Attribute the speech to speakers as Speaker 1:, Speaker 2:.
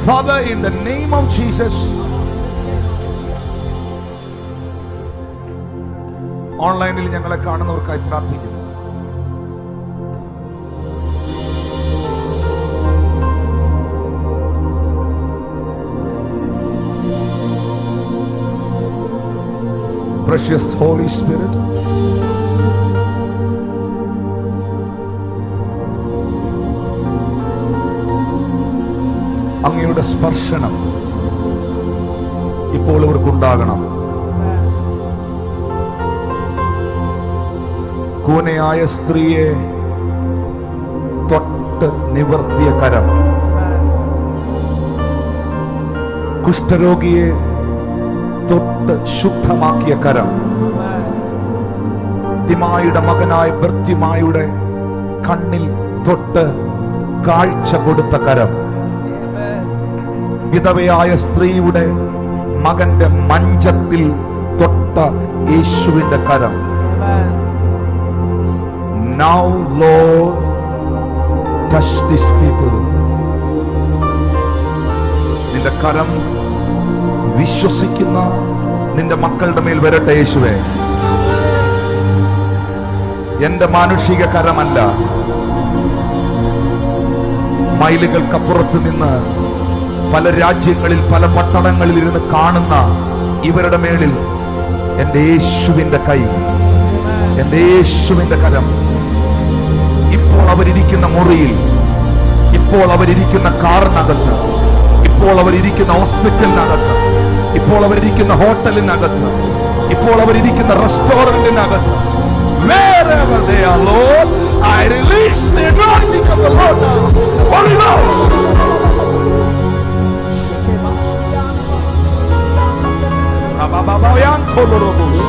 Speaker 1: Father, in the name of Jesus, ഓൺലൈനിൽ ഞങ്ങളെ കാണുന്നവർക്കായി പ്രാർത്ഥിക്കുന്നു. Precious Holy Spirit, അങ്ങയുടെ സ്പർശനം ഇപ്പോൾ ഇവർക്കുണ്ടാകണം. കൂനയായ സ്ത്രീയെ തൊട്ട് നിവർത്തിയ കരം, കുഷ്ഠരോഗിയെ തൊട്ട് ശുദ്ധമാക്കിയ കരം, തിമായുടെ മകനായ ബർത്തിമായുടെ കണ്ണിൽ തൊട്ട് കാഴ്ച കൊടുത്ത കരം, വിധവയായ സ്ത്രീയുടെ മകന്റെ മഞ്ചത്തിൽ തൊട്ട യേശുവിന്റെ കരം. Now Lord, touch these people. നിന്റെ കരം വിശ്വസിക്കുന്ന നിന്റെ മക്കളുടെ മേൽ വരട്ടെ യേശുവേ. എന്റെ മാനുഷിക കരമല്ല, മൈലുകൾക്കപ്പുറത്ത് നിന്ന് പല രാജ്യങ്ങളിൽ പല പട്ടണങ്ങളിൽ ഇരുന്ന് കാണുന്ന ഇവരുടെ മേളിൽ എന്റെ യേശുവിന്റെ കൈ, എന്റെ യേശുവിന്റെ കരം ഇപ്പോൾ അവരിയ്ക്കുന്ന മുറിയിൽ, ഇപ്പോൾ അവരിയ്ക്കുന്ന കാറിനകത്ത്, ഇപ്പോൾ അവരിയ്ക്കുന്ന ഹോസ്പിറ്റലിനകത്ത്, ഇപ്പോൾ അവരിയ്ക്കുന്ന ഹോട്ടലിനകത്ത്, ഇപ്പോൾ അവരിയ്ക്കുന്ന റെസ്റ്റോറന്റിനകത്ത്, wherever they are, Lord, I release the anointing of the Lord now. Holy Ghost, Rababayan Kolorobos.